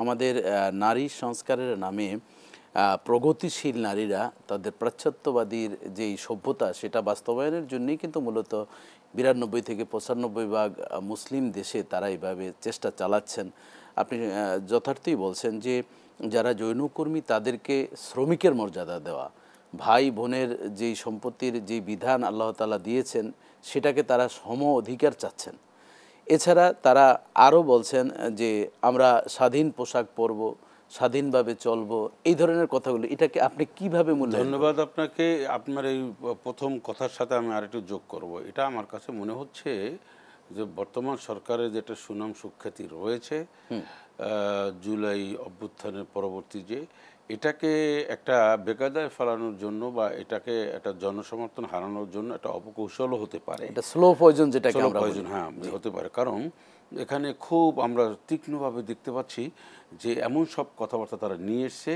আমাদের নারী সংস্কারের নামে প্রগতিশীল নারীরা তাদের পাশ্চাত্যবাদীর যেই সভ্যতা সেটা বাস্তবায়নের জন্যই কিন্তু মূলত 92 থেকে 95 ভাগ মুসলিম দেশে তারা এইভাবে চেষ্টা চালাচ্ছেন। আপনি যথার্থই বলছেন যে যারা যৌনকর্মী তাদেরকে শ্রমিকের মর্যাদা দেওয়া, ভাই বোনের যেই সম্পত্তির যেই বিধান আল্লাহ তাআলা দিয়েছেন সেটাকে তারা সম অধিকার চাচ্ছেন। এছাড়া তারা আরও বলছেন যে আমরা স্বাধীন পোশাক পরব, স্বাধীনভাবে চলবো, এই ধরনের কথাগুলো, এটাকে আপনি কিভাবে মূল্যায়ন? ধন্যবাদ আপনাকে। আপনার এই প্রথম কথার সাথে আমি আরেকটু যোগ করব। এটা আমার কাছে মনে হচ্ছে যে বর্তমান সরকারের যেটা সুনাম সুখ্যাতি রয়েছে জুলাই অভ্যুত্থানের পরবর্তী, যে এটাকে একটা বেকায়দায় ফেলানোর জন্য বা এটাকে একটা জনসমর্থন হারানোর জন্য একটা অপকৌশলও হতে পারে, এটা স্লো পয়জন, যেটাকে আমরা পয়জন, হ্যাঁ হতে পারে। কারণ এখানে খুব আমরা তীক্ষ্ণভাবে দেখতে পাচ্ছি যে এমন সব কথাবার্তা তারা নিয়ে এসছে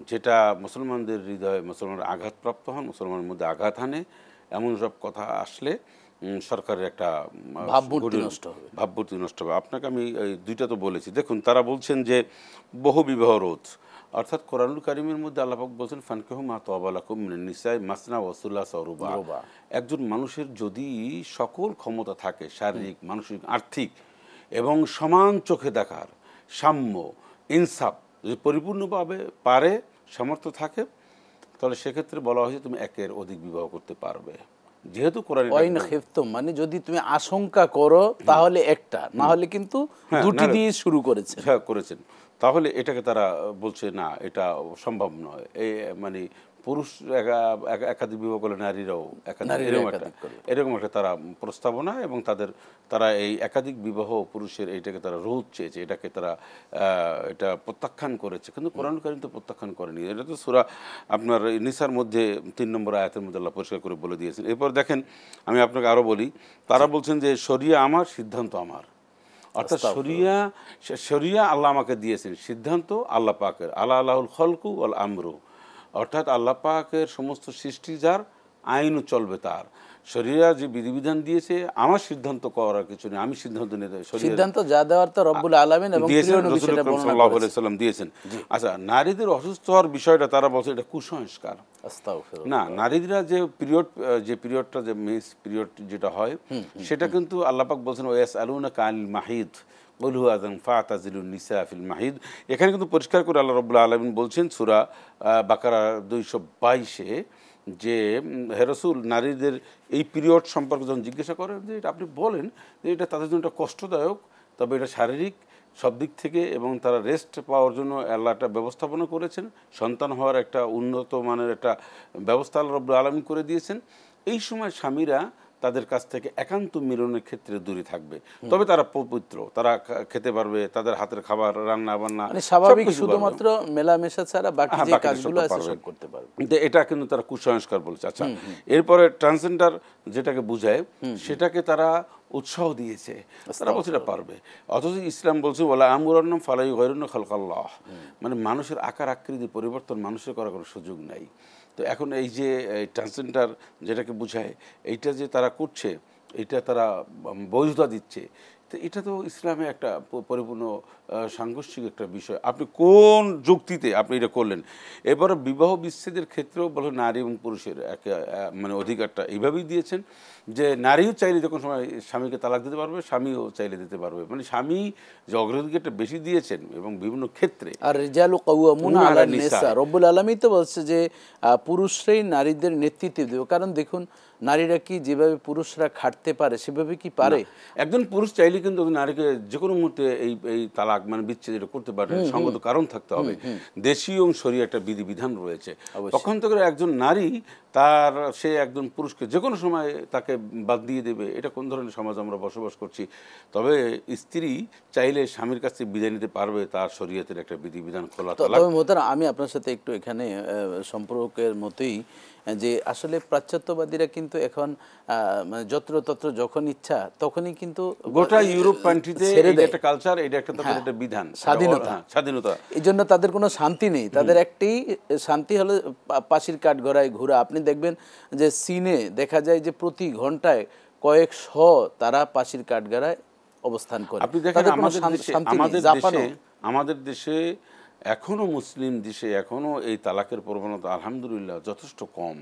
যেটা মুসলমানদের হৃদয়ে মুসলমানরা আঘাতপ্রাপ্ত হন, মুসলমানের মধ্যে আঘাত হানে। এমন সব কথা আসলে সরকারের একটা ভাবমূর্তি নষ্ট হবে। আপনাকে আমি এই দুইটা তো বলেছি। দেখুন, তারা বলছেন যে বহু বিবাহ রোধ, অর্থাৎ কোরআনুল কারীমের মধ্যে আল্লাহ পাক বলছেন ফানকিহু মা তাবা লাকুম মিনান নিসাই মাসনা ওয়া সুলাসা ওয়া রুবা। একজন মানুষের যদি সকল ক্ষমতা থাকে, শারীরিক, মানসিক, আর্থিক, এবং সমান চোখে দেখার সাম্য, ইনসাফ যদি পরিপূর্ণভাবে পারে, সামর্থ্য থাকে, তাহলে সেক্ষেত্রে বলা হয়েছে তুমি একের অধিক বিবাহ করতে পারবে। যেহেতু কোরআন মানে যদি তুমি আশঙ্কা করো তাহলে একটা, না হলে কিন্তু দুটি দিয়ে শুরু করেছেন, তাহলে এটাকে তারা বলছে না, এটা সম্ভব নয়। এই মানে পুরুষ একাধিক বিবাহ করলে নারীরাও এরকম একটা তারা প্রস্তাবনা, এবং তারা এই একাধিক বিবাহ পুরুষের এইটাকে তারা রোধ চেয়েছে, এটাকে তারা এটা প্রত্যাখ্যান করেছে। কিন্তু কোরআন কারীম তো প্রত্যাখ্যান করেনি। এটা তো সূরা আপনার নিসার মধ্যে 3 নম্বর আয়াতের মধ্যে আল্লাহ পরিষ্কার করে বলে দিয়েছেন। এরপর দেখেন, আমি আপনাকে আরও বলি, তারা বলছেন যে শরিয়া আমার, সিদ্ধান্ত আমার। অর্থাৎ শরিয়া আল্লাহ আমাকে দিয়েছেন, সিদ্ধান্ত আল্লাহ পাকের। আল্লাহুল খলকু ওয়াল আমরু, অর্থাৎ আল্লাহ পাকের সমস্ত সৃষ্টি যার, আইনও চলবে তার। শরিয়া যে বিধিবিধান দিয়েছে, আমার সিদ্ধান্ত করার কিছু নেই, আমি সিদ্ধান্ত নিতে, সিদ্ধান্ত যা দেওয়ার তো রব্বুল আলামিন এবং প্রিয় নবী সেটা বর্ণনা সাল্লাল্লাহু আলাইহি ওয়াসাল্লাম দিয়েছেন। আচ্ছা, নারীদের অসুস্থ হওয়ার বিষয়টা তারা বলছে এটা কুসংস্কার। না, নারীরা যে পিরিয়ডটা যে মেন্স পিরিয়ড যেটা হয়, সেটা কিন্তু আল্লাহ পাক বলছেন ওয়াসআলুনাকা আনিল মাহিদ কুল হুয়া আযান ফাতাজিলুন নিসা ফিল মাহিদ। এখানে কিন্তু পরিষ্কার করে আল্লাহ রাব্বুল আলামিন বলছেন সূরা বাকারা 222-এ যে হে রাসূল, নারীদের এই পিরিয়ড সম্পর্কে যখন জিজ্ঞাসা করেন যে এটা আপনি বলেন যে এটা তাদের জন্য একটা কষ্টদায়ক, তবে এটা শারীরিক সব দিক থেকে, এবং তারা রেস্ট পাওয়ার জন্য আল্লাহ একটা ব্যবস্থাপনা করেছেন, সন্তান হওয়ার একটা উন্নত মানের একটা ব্যবস্থা আল্লাহ রাব্বুল আলামিন করে দিয়েছেন। এই সময় স্বামীরা তাদের কাছ থেকে একান্ত মিলনের ক্ষেত্রে দূরে থাকবে, তবে তারা পবিত্র, তারা খেতে পারবে, তাদের হাতের খাবার, রান্না বান্না স্বাভাবিক, শুধুমাত্র মেলামেশা ছাড়া বাকি যে কাজগুলো আছে সব করতে পারবে। এটা কিন্তু তারা কুসংস্কার বলছে। আচ্ছা, এরপরে ট্রান্সজেন্ডার যেটাকে বুঝায় সেটাকে তারা উৎসাহ দিয়েছে, তারা বলছে এটা পারবে। অথচ ইসলাম বলছে ওয়ালা আমরুন্নাম ফালা ইউগাইরুনা খালকাল্লাহ, মানে মানুষের আকার আকৃতি পরিবর্তন মানুষের করার কোনো সুযোগ নাই। তো এখন এই যে ট্রান্সজেন্ডার যেটাকে বুঝায়, এইটা যে তারা করছে, এইটা তারা বৈধতা দিচ্ছে, তো এটা তো ইসলামে একটা পরিপূর্ণ সাংঘর্ষিক একটা বিষয়। আপনি কোন যুক্তিতে আপনি এটা করলেন? এবারে বিবাহ বিচ্ছেদের ক্ষেত্রেও বলে নারী এবং পুরুষের মানে অধিকারটা এইভাবেই দিয়েছেন যে নারীও চাইলে যখন সময় স্বামীকে তালাক দিতে পারবে, স্বামীও চাইলে দিতে পারবে। মানে স্বামী যে অগ্রাধিকারটা বেশি দিয়েছেন এবং বিভিন্ন ক্ষেত্রে। আর রিজালু কাওয়ামুনা আলা নিসা, রব্বুল আলামিন তো বলছে যে পুরুষরাই নারীদের নেতৃত্ব দেবে। কারণ দেখুন, নারীরা কি যেভাবে পুরুষরা খাটতে পারে সেভাবে কি পারে? একজন পুরুষ চাইলে কিন্তু নারীকে যে কোনো মুহূর্তে এই তালাক মানে বিচ্ছেদ এটা করতে পারে, সঙ্গত কারণ থাকতে হবে। দেশীয় এবং শরীয়র একটা বিধিবিধান রয়েছে। পক্ষান্তরে একজন নারী সে একজন পুরুষকে যে কোনো সময় তাকে বাদ দিয়ে দেবে, এটা কোন ধরনের সমাজ আমরা বসবাস করছি? তবে স্ত্রী চাইলে স্বামীর কাছ থেকে বিদায় নিতে পারবে, তার শরীয়তের একটা বিধিবিধান খোলা তালাক। তবে মোহতারাম, আমি আপনার সাথে একটু এখানে সম্পর্কের মতোই যে আসলে পাশ্চাত্যবাদীরা কিন্তু এখন মানে যত্রতত্র যখন ইচ্ছা তখনই কিন্তু গোটা ইউরোপ কান্ট্রিতে একটা কালচার, এটা একটা তাদের একটা বিধান, স্বাধীনতা। এই জন্য তাদের কোনো শান্তি নেই। তাদের একটি শান্তি হলো পাশির কাঠ গড়ায় ঘোরা। আপনি দেখবেন যে চীনে দেখা যায় যে প্রতি ঘন্টায় কয়েকশো তারা পাশির কাঠ গড়ায় অবস্থান করে। আপনি দেখেন আমাদের দেশে এখনো মুসলিম দেশে এখনো এই তালাকের প্রবণতা আলহামদুলিল্লাহ যথেষ্ট কম।